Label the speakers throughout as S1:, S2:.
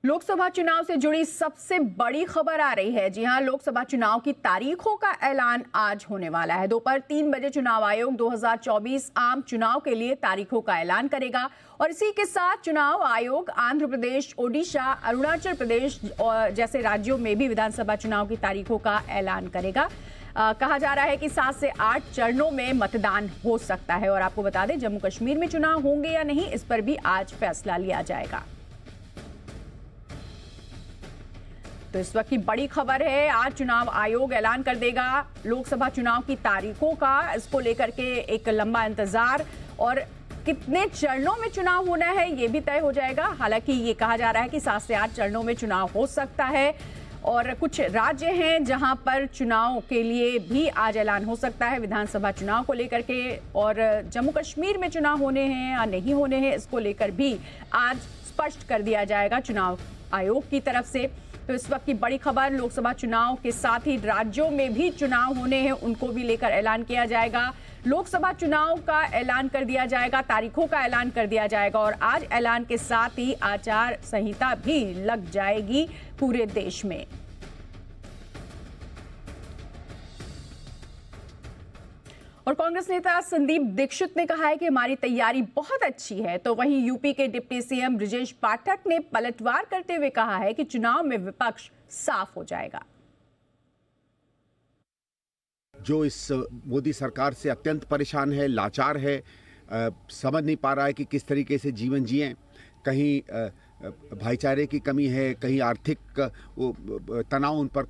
S1: लोकसभा चुनाव से जुड़ी सबसे बड़ी खबर आ रही है। जी हां, लोकसभा चुनाव की तारीखों का ऐलान आज होने वाला है। दोपहर 3 बजे चुनाव आयोग 2024 आम चुनाव के लिए तारीखों का ऐलान करेगा और इसी के साथ चुनाव आयोग आंध्र प्रदेश, ओडिशा, अरुणाचल प्रदेश और जैसे राज्यों में भी विधानसभा चुनाव की तारीखों का ऐलान करेगा। कहा जा रहा है कि 7 से 8 चरणों में मतदान हो सकता है। और आपको बता दें, जम्मू कश्मीर में चुनाव होंगे या नहीं, इस पर भी आज फैसला लिया जाएगा। तो इस वक्त की बड़ी खबर है, आज चुनाव आयोग ऐलान कर देगा लोकसभा चुनाव की तारीखों का। इसको लेकर के एक लंबा इंतजार और कितने चरणों में चुनाव होना है ये भी तय हो जाएगा। हालांकि ये कहा जा रहा है कि 7 से 8 चरणों में चुनाव हो सकता है और कुछ राज्य हैं जहां पर चुनाव के लिए भी आज ऐलान हो सकता है विधानसभा चुनाव को लेकर के। और जम्मू कश्मीर में चुनाव होने हैं या नहीं होने हैं, इसको लेकर भी आज स्पष्ट कर दिया जाएगा चुनाव आयोग की तरफ से। तो इस वक्त की बड़ी खबर, लोकसभा चुनाव के साथ ही राज्यों में भी चुनाव होने हैं, उनको भी लेकर ऐलान किया जाएगा। लोकसभा चुनाव का ऐलान कर दिया जाएगा, तारीखों का ऐलान कर दिया जाएगा और आज ऐलान के साथ ही आचार संहिता भी लग जाएगी पूरे देश में। और कांग्रेस नेता संदीप दीक्षित ने कहा है कि हमारी तैयारी बहुत अच्छी है। तो वहीं यूपी के डिप्टी सीएम ब्रजेश पाठक ने पलटवार करते हुए कहा है कि चुनाव में विपक्ष साफ हो जाएगा।
S2: जो इस मोदी सरकार से अत्यंत परेशान है, लाचार है, समझ नहीं पा रहा है कि किस तरीके से जीवन जिएं। कहीं भाईचारे की कमी है, कहीं आर्थिक तनाव उन पर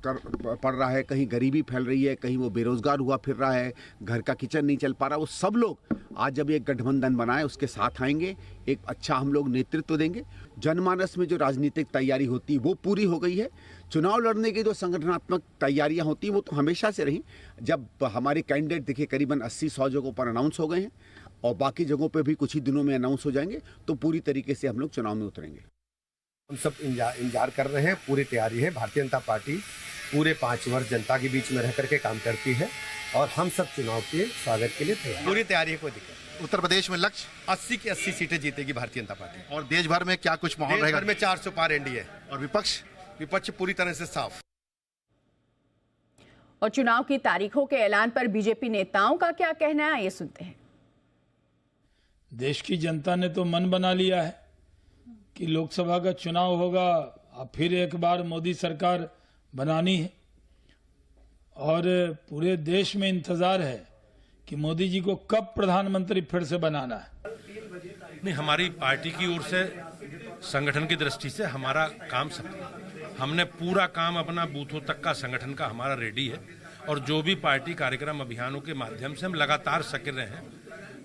S2: पड़ रहा है, कहीं गरीबी फैल रही है, कहीं वो बेरोजगार हुआ फिर रहा है, घर का किचन नहीं चल पा रहा। वो सब लोग आज जब एक गठबंधन बनाए उसके साथ आएंगे, एक अच्छा हम लोग नेतृत्व देंगे। जनमानस में जो राजनीतिक तैयारी होती है वो पूरी हो गई है। चुनाव लड़ने की जो संगठनात्मक तैयारियां होती हैं वो तो हमेशा से रही। जब हमारे कैंडिडेट देखिए करीबन 80-100 जगहों पर अनाउंस हो गए हैं और बाकी जगहों पर भी कुछ ही दिनों में अनाउंस हो जाएंगे, तो पूरी तरीके से हम लोग चुनाव में उतरेंगे।
S3: हम सब इंतजार कर रहे हैं, पूरी तैयारी है। भारतीय जनता पार्टी पूरे 5 वर्ष जनता के बीच में रह करके काम करती है और हम सब चुनाव के स्वागत के लिए तैयार,
S4: पूरी तैयारी है। कोई दिक्कत। उत्तर प्रदेश में लक्ष्य 80 की 80 सीटें जीतेगी भारतीय जनता पार्टी। और देश भर में क्या कुछ माहौल रहेगा? देश भर में 400 पार एनडीए। और विपक्ष पूरी तरह से साफ।
S1: और चुनाव की तारीखों के ऐलान पर बीजेपी नेताओं का क्या कहना है, ये सुनते हैं।
S5: देश की जनता ने तो मन बना लिया है कि लोकसभा का चुनाव होगा, अब फिर एक बार मोदी सरकार बनानी है और पूरे देश में इंतजार है कि मोदी जी को कब प्रधानमंत्री फिर से बनाना है।
S6: नहीं, हमारी पार्टी की ओर से संगठन की दृष्टि से हमारा काम सब, हमने पूरा काम अपना बूथों तक का संगठन का हमारा रेडी है और जो भी पार्टी कार्यक्रम अभियानों के माध्यम से हम लगातार सक्रिय हैं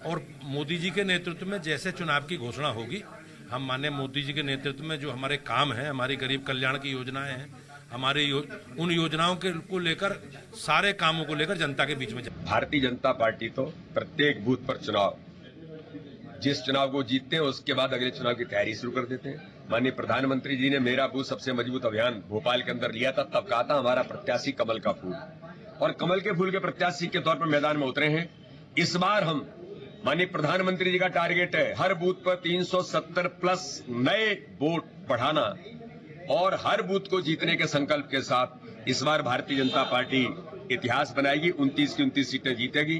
S6: और मोदी जी के नेतृत्व में जैसे चुनाव की घोषणा होगी, हम माननीय मोदी जी के नेतृत्व में जो हमारे काम हैं, हमारी गरीब कल्याण की योजनाएं हैं, हमारी उन योजनाओं के को लेकर, सारे कामों को लेकर जनता के बीच में।
S7: भारतीय जनता पार्टी तो प्रत्येक बूथ पर चुनाव, जिस चुनाव को जीतते हैं उसके बाद अगले चुनाव की तैयारी शुरू कर देते हैं। माननीय प्रधानमंत्री जी ने मेरा बूथ सबसे मजबूत अभियान भोपाल के अंदर लिया था, तब कहा था हमारा प्रत्याशी कमल का फूल, और कमल के फूल के प्रत्याशी के तौर पर मैदान में उतरे हैं। इस बार हम माननीय प्रधानमंत्री जी का टारगेट है हर बूथ पर 370 प्लस नए वोट बढ़ाना और हर बूथ को जीतने के संकल्प के साथ इस बार भारतीय जनता पार्टी इतिहास बनाएगी, 29 की 29 सीटें जीतेगी।